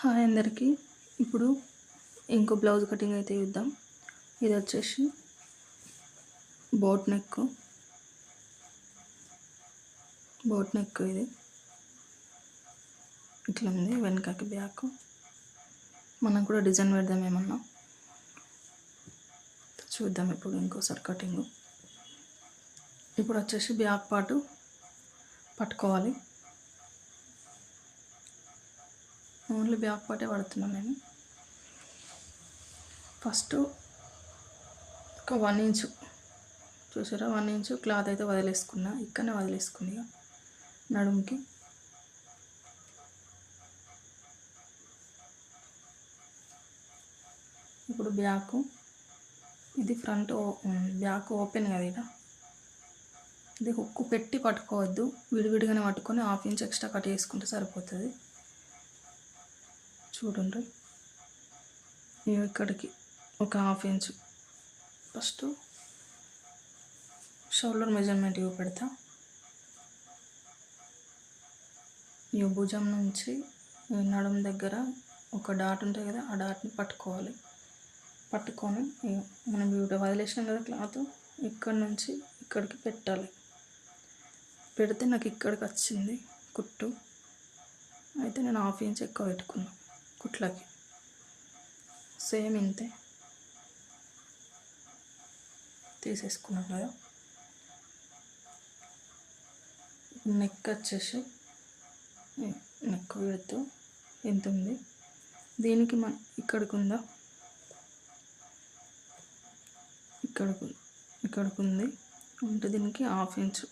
Hi అందరికీ. ఇప్పుడు ఇంకో బ్లౌజ్ కటింగ్ అయితే చూద్దాం. ఇది వచ్చేసి బోట్ నెక్ ఇది ఇట్లా ఉంది. వెనకకి బ్యాక్ మనం కూడా డిజైన్ పెడదాం ఏమన్నా చూద్దాం. ఇప్పుడు ఇంకోసారి కటింగ్. ఇప్పుడు వచ్చేసి బ్యాక్ పార్ట్ పట్టుకోవాలి. ఓన్లీ బ్యాక్ పార్టే పడుతున్నాను నేను. ఫస్ట్ ఒక 1 ఇంచు చూసారా, 1 ఇంచు క్లాత్ అయితే వదిలేసుకున్నా. ఇక్కడనే వదిలేసుకుని నడుముకి ఇప్పుడు బ్యాక్ ఇది ఫ్రంట్ బ్యాక్ ఓపెన్ కదా. ఇది హుక్కు పెట్టి పట్టుకోవద్దు, విడివిడిగానే పట్టుకొని 1/2 ఇంచ్ ఎక్స్ట్రా కట్ చేసుకుంటే సరిపోతుంది. చూడండి, ఇక్కడికి ఒక 1/2 ఇంచు ఫస్ట్ షోల్డర్ మెజర్మెంట్ పెడతా. ఈ భుజం నుంచి నడుము దగ్గర ఒక డాట్ ఉంటుంది కదా, ఆ డాట్ని పట్టుకోవాలి. పట్టుకొని మనం ఇవి వదిలేసినాం కదా క్లాత్, ఇక్కడ నుంచి ఇక్కడికి పెట్టాలి. పెడితే నాకు ఇక్కడికి వచ్చింది కుట్టు. అయితే నేను 1/2 ఇంచ్ ఎక్కువ పెట్టుకున్నాను కుట్లకి. సేమ్ ఇంతే తీసేసుకున్నాం కదా. నెక్ వచ్చేసి నెక్ విడుతూ ఎంత ఉంది, దీనికి మన ఇక్కడికి ఉందా, ఇక్కడికి ఉంది ఉంటే దీనికి 1/2 ఇంచ్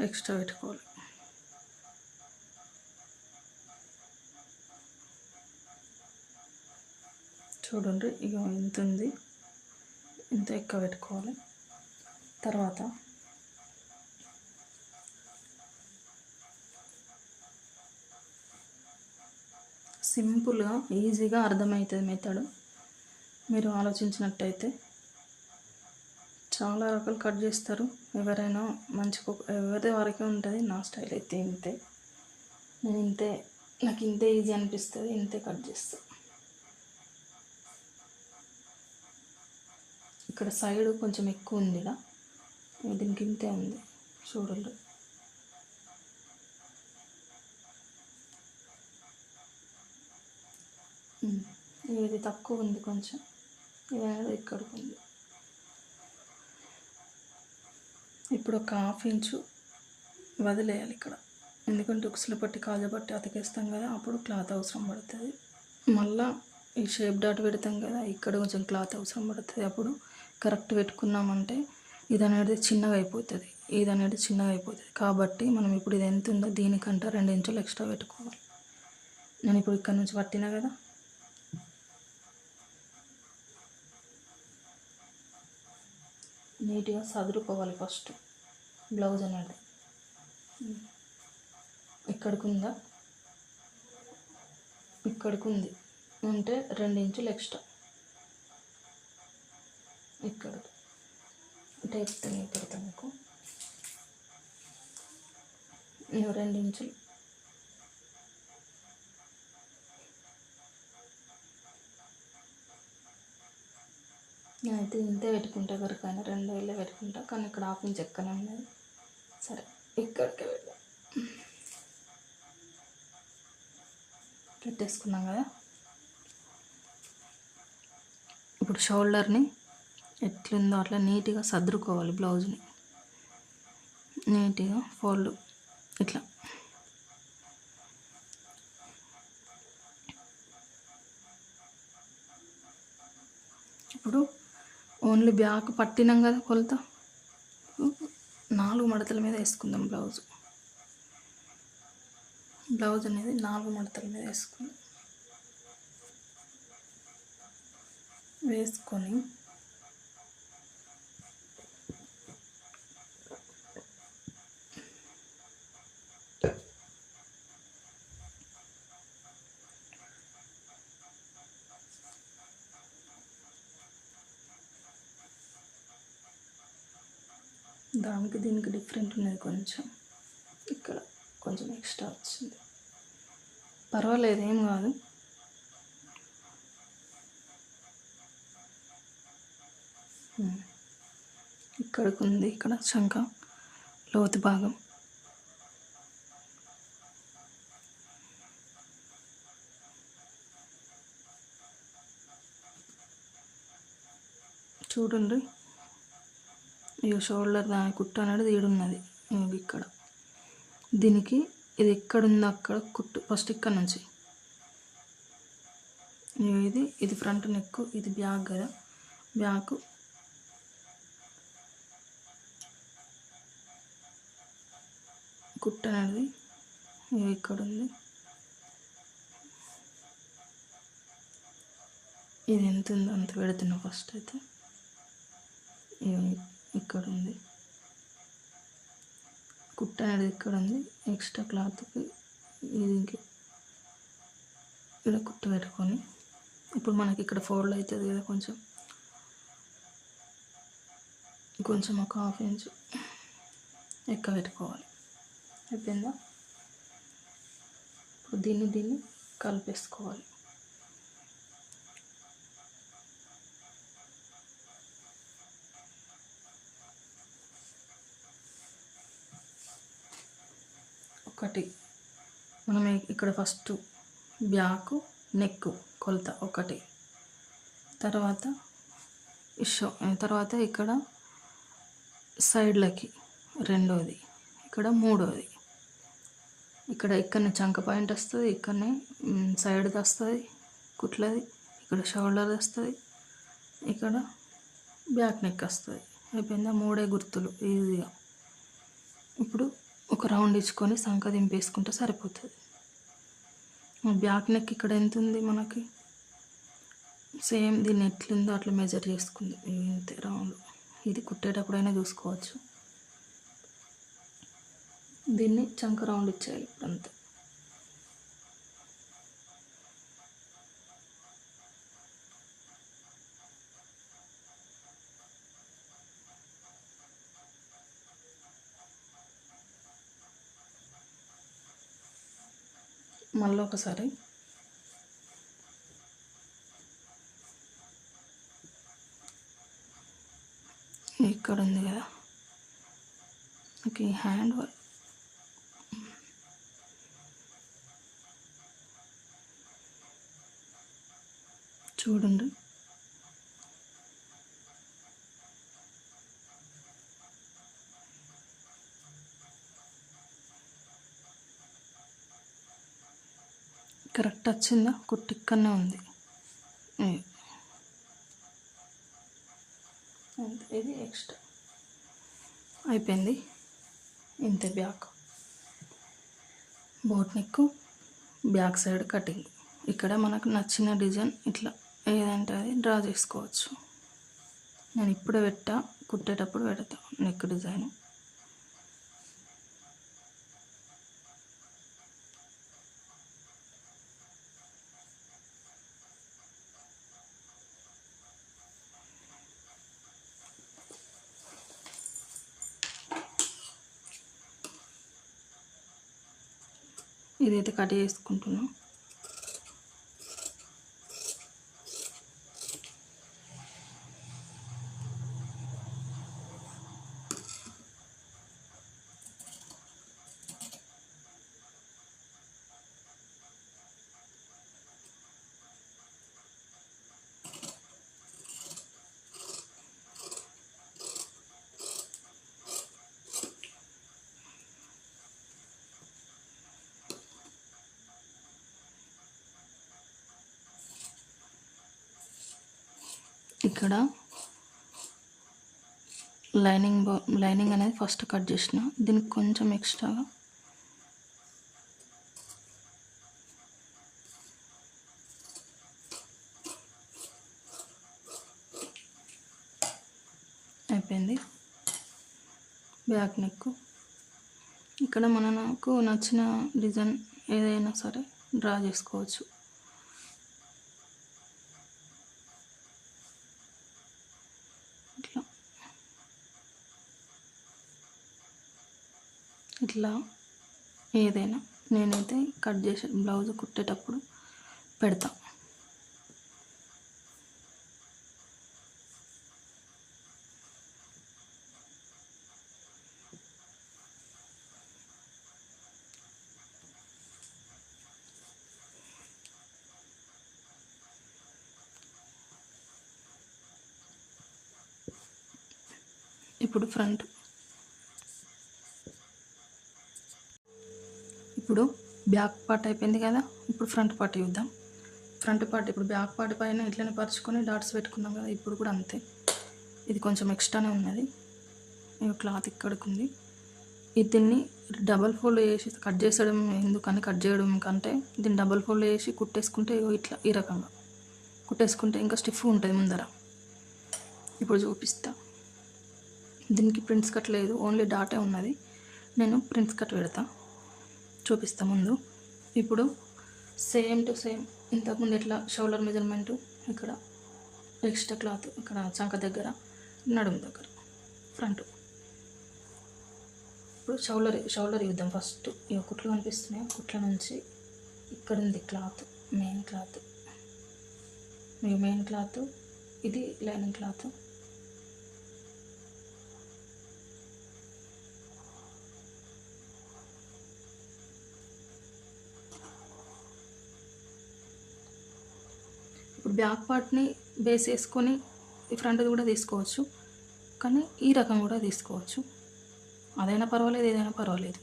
ఎక్స్ట్రా పెట్టుకోవాలి. చూడండి, ఇక ఇంత ఉంది, ఇంత ఎక్కువ పెట్టుకోవాలి. తర్వాత సింపుల్గా ఈజీగా అర్థమవుతుంది మెథడ్. మీరు ఆలోచించినట్టయితే చాలా రకాలు కట్ చేస్తారు. ఎవరైనా ఎవరి వరకే ఉంటుంది. నా స్టైల్ అయితే ఇంతే. నేను ఇంతే, నాకు ఇంతే ఈజీ అనిపిస్తుంది, ఇంతే కట్ చేస్తాను. ఇక్కడ సైడ్ కొంచెం ఎక్కువ ఉంది ఇలా, దీనికి ఇంతే ఉంది. చూడండి, ఇది తక్కువ ఉంది కొంచెం, ఇది అనేది ఇక్కడికి ఉంది. ఇప్పుడు ఒక 1/2 ఇంచు వదిలేయాలి ఇక్కడ, ఎందుకంటే ఉక్సులు పట్టి కాజా పట్టి అతికేస్తాం కదా, అప్పుడు క్లాత్ అవసరం పడుతుంది. మళ్ళీ ఈ షేప్ డాట్ పెడతాం కదా, ఇక్కడ కొంచెం క్లాత్ అవసరం పడుతుంది. అప్పుడు కరెక్ట్ పెట్టుకున్నామంటే ఇది అనేది చిన్నగా అయిపోతుంది, కాబట్టి మనం ఇప్పుడు ఇది ఎంత ఉందో దీనికంటే 2 ఇంచులు ఎక్స్ట్రా పెట్టుకోవాలి. నేను ఇప్పుడు ఇక్కడ నుంచి పట్టినా కదా, నీట్గా సదురుకోవాలి. ఫస్ట్ బ్లౌజ్ అనేది ఇక్కడికి ఉందా, ఇక్కడికి ఉంది అంటే 2 ఇంచులు ఎక్స్ట్రా. ఇక్కడ టేప్ పెడతాను మీకు, 2 ఇంచులు. నేనైతే ఇంతే పెట్టుకుంటా, ఎవరికైనా 2 పెట్టుకుంటా, కానీ ఇక్కడ 1/2 ఇంచ్ ఎక్కనే ఉన్నది. సరే, ఇక్కడికే పెట్టేసుకున్నాం కదా. ఇప్పుడు షోల్డర్ని ఎట్లుందో అట్లా నీట్గా సర్దుకోవాలి. బ్లౌజ్ని నీట్గా ఫోల్డ్ ఇట్లా. ఇప్పుడు ఓన్లీ బ్యాక్ పట్టినాం కదా కొలత, 4 మడతల మీద వేసుకుందాం. బ్లౌజ్ అనేది 4 మడతల మీద వేసుకొని దానికి దీనికి డిఫరెంట్ ఉన్నది. కొంచెం ఇక్కడ కొంచెం ఎక్స్ట్రా వచ్చింది. పర్వాలేదు, ఏం కాదు. ఇక్కడికి ఉంది, ఇక్కడ చంక లోతు భాగం. చూడండి, ఈ షోల్డర్ దాని కుట్టు అనేది ఈడున్నది ఇక్కడ. దీనికి ఇది ఎక్కడుందో అక్కడ కుట్టు ఫస్ట్ ఇక్కడ నుంచి. ఇది ఫ్రంట్ నెక్, ఇది బ్యాక్ కదా, బ్యాక్ కుట్టు అనేది ఇక్కడ ఉంది. ఇది ఎంత ఉందో అంత పెడుతున్నా. ఫస్ట్ అయితే ఇక్కడ ఉంది కుట్టు అనేది, ఇక్కడ ఉంది. ఎక్స్ట్రా క్లాత్కి ఇది ఇక్కడ కుట్టు పెట్టుకొని, ఇప్పుడు మనకి ఇక్కడ ఫోల్డ్ అవుతుంది కదా, కొంచెం ఒక 1/2 ఇంచు ఎక్కువ పెట్టుకోవాలి. అయిపోయిందా? ఇప్పుడు దీన్ని కలిపేసుకోవాలి. మనం ఇక్కడ ఫస్ట్ బ్యాక్ నెక్ కొలత ఒకటి, తర్వాత ఇక్కడ సైడ్లకి రెండోది, ఇక్కడ మూడోది. ఇక్కడనే చంక పాయింట్ వస్తుంది, ఇక్కడనే సైడ్ది వస్తుంది కుట్లది, ఇక్కడ షోల్డర్ది వస్తుంది, ఇక్కడ బ్యాక్ నెక్ వస్తుంది. అయిపోయిందా? 3 గుర్తులు ఈజీగా. ఇప్పుడు ఒక రౌండ్ ఇచ్చుకొని సంక దింపేసుకుంటే సరిపోతుంది. బ్యాక్ నెక్ ఇక్కడ ఎంత ఉంది మనకి, సేమ్ దీన్ని ఎట్లుందో అట్లా మెజర్ చేసుకుంది. ఇంతే రౌండ్. ఇది కుట్టేటప్పుడైనా చూసుకోవచ్చు. దీన్ని చంక రౌండ్ ఇచ్చేయాలి ఇప్పుడు అంతే. మళ్ళీ ఒకసారి ఇక్కడ ఉంది కదా, ఈ హ్యాండ్ వర్క్ చూడండి. కరెక్ట్ వచ్చిందా? కుట్టు ఇక్కడనే ఉంది. ఇది ఎక్స్ట్రా అయిపోయింది. ఇంతే. Back boat neck, back side cutting. ఇక్కడ మనకు నచ్చిన డిజైన్ ఇట్లా ఏదంటే అది డ్రా చేసుకోవచ్చు. నేను ఇప్పుడే కుట్టేటప్పుడు పెడతా నెక్ డిజైన్. ఇదైతే కట్ చేసుకుంటున్నాం. ఇక్కడ లైనింగ్ అనేది ఫస్ట్ కట్ చేసిన, దీనికి కొంచెం ఎక్స్ట్రాగా అయిపోయింది. బ్యాక్ నెక్ ఇక్కడ మనకు నచ్చిన డిజైన్ ఏదైనా సరే డ్రా చేసుకోవచ్చు. ఇట్లా ఏదైనా నేనైతే కట్ చేసి బ్లౌజ్ కుట్టేటప్పుడు పెడతా. ఇప్పుడు ఇప్పుడు బ్యాక్ పార్ట్ అయిపోయింది కదా, ఇప్పుడు ఫ్రంట్ పార్ట్ చూద్దాం. ఫ్రంట్ పార్ట్ ఇప్పుడు బ్యాక్ పార్ట్ పైన ఇట్లనే పరుచుకొని డాట్స్ పెట్టుకున్నాం కదా, ఇప్పుడు కూడా అంతే. ఇది కొంచెం ఎక్స్ట్రానే ఉన్నది, ఈ క్లాత్ ఇక్కడికి ఉంది. దీన్ని డబల్ ఫోల్డ్ చేసి కట్ చేసడం ఎందుకని, కట్ చేయడం కంటే దీన్ని డబల్ ఫోల్డ్ చేసి కుట్టేసుకుంటే ఇట్లా ఈ రకంగా కుట్టేసుకుంటే ఇంకా స్టిఫ్ ఉంటుంది ముందర. ఇప్పుడు చూపిస్తా. దీనికి ప్రింట్స్ కట్ లేదు, ఓన్లీ డాటే ఉన్నది. నేను ప్రింట్స్ కట్ పెడతా, చూపిస్తా ముందు. ఇప్పుడు సేమ్ టు సేమ్ ఇంతకుముందు ఎట్లా షోల్డర్ మెజర్మెంటు, ఇక్కడ ఎక్స్ట్రా క్లాత్ ఇక్కడ చంక దగ్గర, నడుము దగ్గర ఫ్రంట్. ఇప్పుడు షోల్డర్ చూద్దాం. ఫస్ట్ ఈ కుట్లు కనిపిస్తున్నాయి, కుట్ల నుంచి ఇక్కడ ఉంది క్లాత్, మెయిన్ క్లాత్, ఇది లైనింగ్ క్లాత్. ఇప్పుడు బ్యాక్ పార్ట్ని బేస్ వేసుకొని ఈ ఫ్రంట్ది కూడా తీసుకోవచ్చు, కానీ ఈ రకం కూడా తీసుకోవచ్చు. అదైనా పర్వాలేదు, ఏదైనా పర్వాలేదు.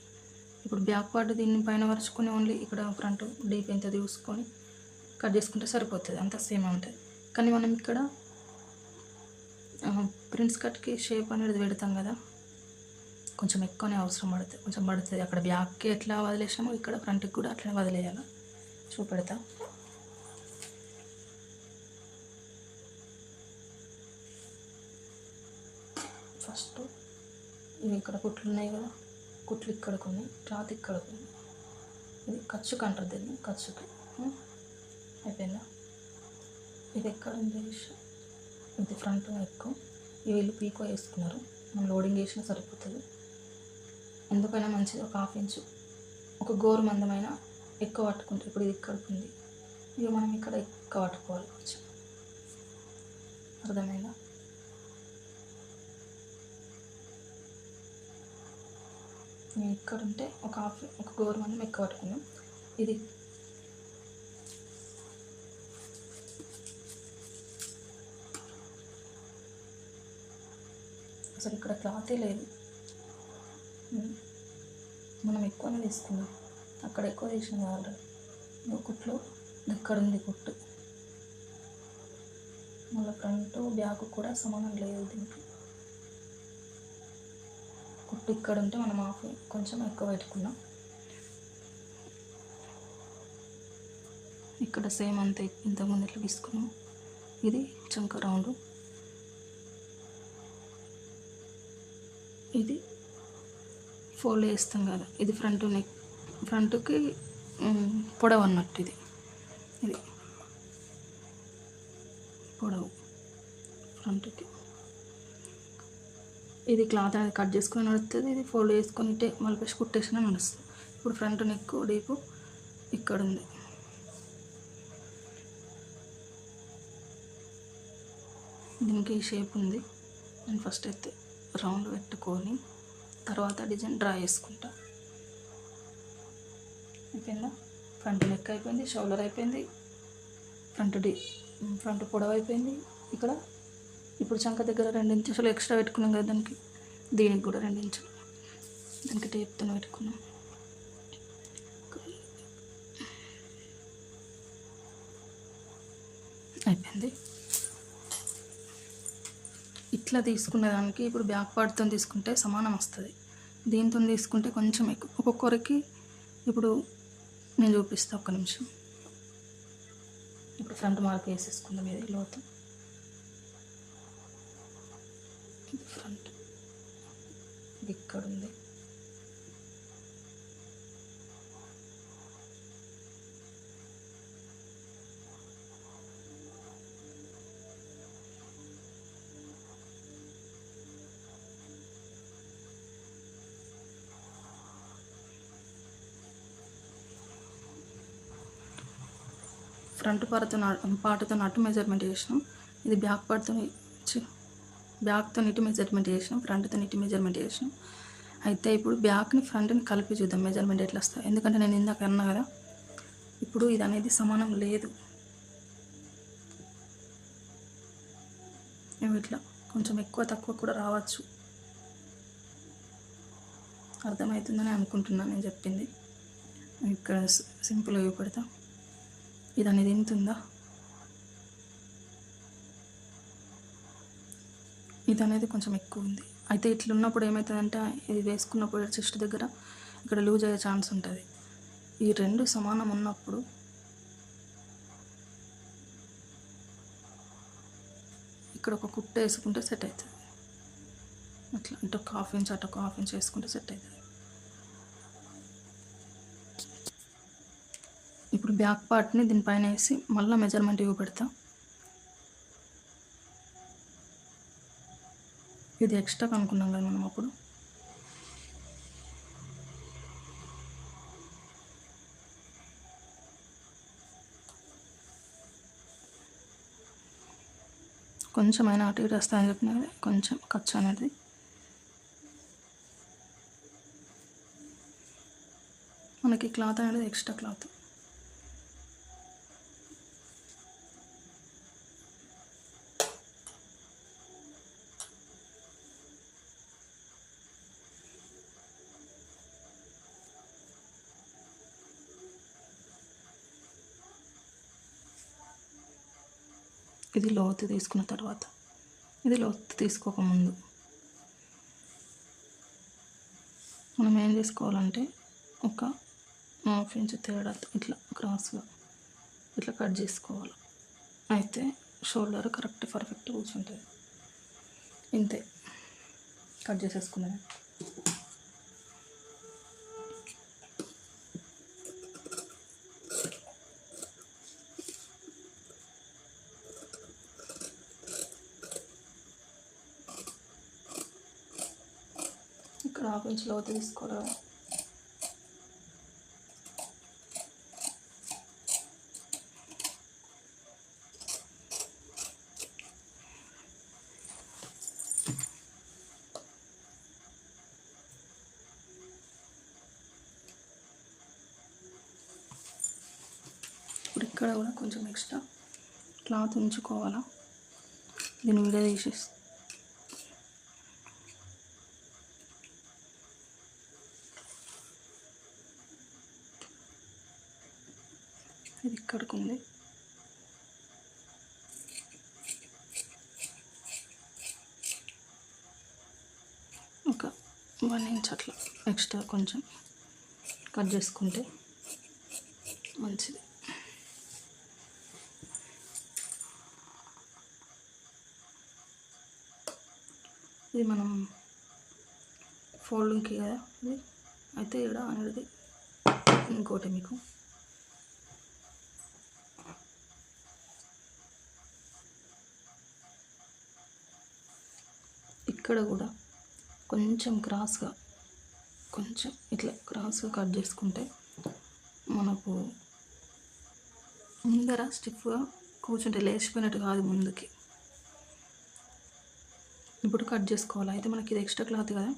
ఇప్పుడు బ్యాక్ పార్ట్ దీన్ని పైన వరుచుకొని ఓన్లీ ఇక్కడ ఫ్రంట్ డీప్ ఎంత తీసుకొని కట్ చేసుకుంటే సరిపోతుంది, అంత సేమ్ ఉంటుంది. కానీ మనం ఇక్కడ ప్రింట్స్ కట్కి షేప్ అనేది పెడతాం కదా, కొంచెం ఎక్కువనే అవసరం పడుతుంది. అక్కడ బ్యాక్కి ఎట్లా వదిలేసామో ఇక్కడ ఫ్రంట్కి కూడా అట్లనే వదిలేయాలి. చూపెడతా. ఫస్ట్ ఇవి ఇక్కడ కుట్లు ఉన్నాయి కదా, కుట్లు ఇక్కడికి ఉన్నాయి, క్లాత్ ఇక్కడికి ఉంది. ఇది ఖర్చుకు అంటారు దీన్ని, ఖర్చుకి. అయిపోయిందా? ఇది ఎక్కడ ఉంది, ఇది ఫ్రంట్ ఎక్కువ. ఈ వీళ్ళు పీకో వేసుకున్నారు, మనం లోడింగ్ వేసినా సరిపోతుంది. ఎందుకైనా మంచిది ఒక 1/2 ఇంచు, ఒక గోరు మందమైన ఎక్కువ పట్టుకుంటే. ఇప్పుడు ఇది ఇక్కడికి ఉంది, ఇక మనం ఇక్కడ ఎక్కువ పట్టుకోవాలి కొంచెం. అర్థమైందా? నేను ఇక్కడ ఉంటే ఒక గోరు మందం ఎక్కువ పట్టుకున్నాం. ఇది అసలు ఇక్కడ క్లాతే లేదు, మనం ఎక్కువనే తీసుకున్నాం. అక్కడ ఎక్కువ తీసినాం ఆల్రెడీ. కుట్లు ఇక్కడ ఉంది కుట్టు, మళ్ళీ ఫ్రంట్ బ్యాక్ కూడా సమానం లేదు దీనికి. కుట్టు ఇక్కడ ఉంటే మనం కొంచెం ఎక్కువ పెట్టుకున్నాం. ఇక్కడ సేమ్ అంతే, ఇంతకుముందు ఇట్లా తీసుకున్నాం. ఇది చంక రౌండ్, ఇది ఫోల్డ్ చేస్తాం కదా, ఇది ఫ్రంట్కి పొడవు అన్నట్టు. ఇది పొడవు ఫ్రంట్కి. ఇది క్లాత్ అనేది కట్ చేసుకొని నడుస్తుంది, ఇది ఫోల్డ్ చేసుకొని మళ్ళీ కుట్టేసినా నడుస్తుంది. ఇప్పుడు ఫ్రంట్ నెక్ డీపు ఇక్కడ ఉంది. దీనికి ఈ షేప్ ఉంది. నేను ఫస్ట్ అయితే రౌండ్ పెట్టుకొని తర్వాత డిజైన్ డ్రా చేసుకుంటా. అయిపోయిందా? ఫ్రంట్ నెక్ అయిపోయింది, షోల్డర్ అయిపోయింది, ఫ్రంట్ పొడవు అయిపోయింది. ఇక్కడ ఇప్పుడు చంక దగ్గర 2 ఇంచులు ఎక్స్ట్రా పెట్టుకున్నాం కదా, దీనికి కూడా 2 ఇంచులు దానికి టేప్తో పెట్టుకున్నాం. అయిపోయింది. ఇట్లా తీసుకునే దానికి ఇప్పుడు బ్యాక్ పార్ట్తో తీసుకుంటే సమానం వస్తుంది, దీంతో తీసుకుంటే కొంచెం ఎక్కువ. ఒక్కొక్కరికి ఇప్పుడు నేను చూపిస్తాను, ఒక్క నిమిషం. ఇప్పుడు ఫ్రంట్ మార్క్ వేసేసుకుందాం. ఇది లోతు, ఇది ఫ్రంట్, ఇది ఇక్కడ ఉంది. ఫ్రంట్ పార్ట్తో అటు మెజర్మెంట్ చేసినాం, ఇది బ్యాక్తో ఇటు మెజర్మెంట్ చేసినాం, ఫ్రంట్తో ఇటు మెజర్మెంట్ చేసినాం. అయితే ఇప్పుడు బ్యాక్ని ఫ్రంట్ని కలిపి చూద్దాం మెజర్మెంట్ ఎట్లా వస్తాయి. ఎందుకంటే నేను ఇందాక అన్నా కదా, ఇప్పుడు ఇది అనేది సమానం లేదు. ఇట్లా కొంచెం ఎక్కువ తక్కువ కూడా రావచ్చు. అర్థమవుతుందని అనుకుంటున్నాను నేను చెప్పింది. ఇక్కడ సింపుల్గా చూపెడతా. ఇది అనేది ఎంత ఉందా, ఇది అనేది కొంచెం ఎక్కువ ఉంది. అయితే ఇట్లా ఉన్నప్పుడు ఏమవుతుందంటే, ఇది వేసుకున్నప్పుడు చెస్ట్ దగ్గర ఇక్కడ లూజ్ అయ్యే ఛాన్స్ ఉంటుంది. ఈ రెండు సమానం ఉన్నప్పుడు ఇక్కడ ఒక కుట్ట వేసుకుంటే సెట్ అవుతుంది. అట్లా ఇటు ఒక ½ ఇంచ్ అటు ఒక ½ ఇంచ్ వేసుకుంటే సెట్ అవుతుంది. ఇప్పుడు బ్యాక్ పార్ట్ని దీనిపైన వేసి మళ్ళీ మెజర్మెంట్ పెడతా. ఇది ఎక్స్ట్రా కనుక్కున్నాం కదా మనం అప్పుడు. కొంచెం అయినా అటు ఇటు వస్తాయని చెప్పిన కదా, కొంచెం ఖర్చు అనేది. మనకి క్లాత్ అనేది ఎక్స్ట్రా క్లాత్. ఇది లోతు తీసుకున్న తర్వాత, ఇది లోతు తీసుకోకముందు మనం ఏం చేసుకోవాలంటే, ఒక ½ ఇంచ్ తేడా ఇట్లా క్రాస్గా ఇట్లా కట్ చేసుకోవాలి. అయితే షోల్డర్ కరెక్ట్ పర్ఫెక్ట్ కూర్చుంటుంది. ఇంతే, కట్ చేసేసుకున్నాను. ఇక్కడ ½ ఇంచ్ లోతు తీసుకోవాలి. ఇప్పుడు ఇక్కడ కూడా కొంచెం ఎక్స్ట్రా క్లాత్ ఉంచుకోవాలా. దీన్ని విడ తీసేసి ఇది ఇక్కడికి ఉంది. ఒక 1 ఇంచ్ అట్లా ఎక్స్ట్రా కొంచెం కట్ చేసుకుంటే మంచిది. ఇది మనం ఫోల్డింగ్కి కదా ఇది. అయితే ఇక్కడ అనేది ఇంకోటి మీకు ఇక్కడ కూడా కొంచెం క్రాస్గా, కొంచెం ఇట్లా క్రాస్గా కట్ చేసుకుంటే మనకు ముందర స్టిఫ్గా కూర్చుంటే లేచిపోయినట్టు కాదు ముందుకి. ఇప్పుడు కట్ చేసుకోవాలి. అయితే మనకి ఇది ఎక్స్ట్రా క్లాత్ కదా,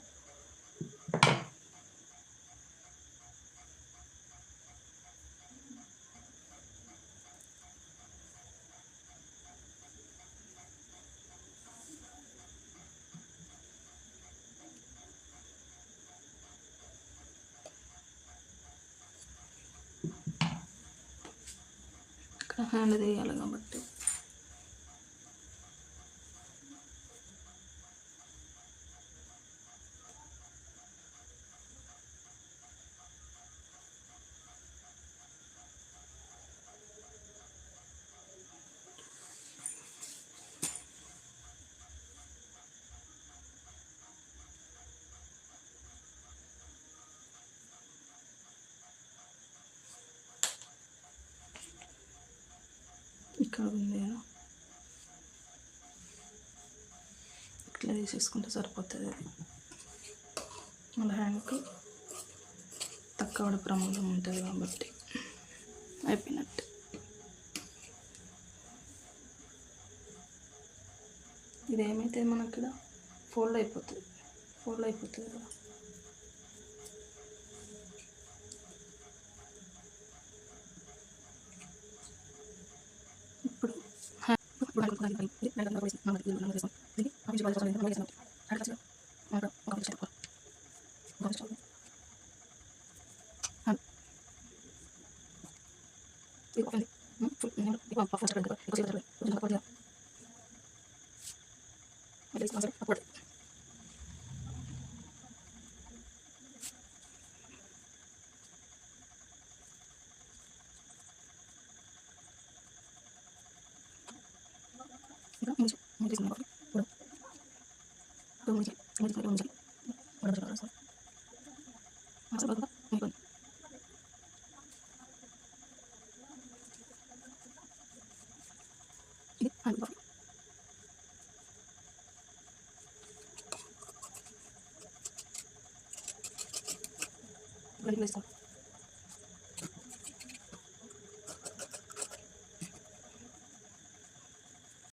ఇక్కడ హ్యాండ్ తీయాలి కాబట్టి ఇక్కడ ఉంది కదా, ఇట్లా తీసేసుకుంటే సరిపోతుంది. అది మళ్ళీ హ్యాండ్కి తక్కువ ప్రమాదం ఉంటుంది కాబట్టి అయిపోయినట్టు. ఇది ఏమైతే మనకి ఇక్కడ ఫోల్డ్ అయిపోతుంది కదా. ఇప్పుడు వేస్తాం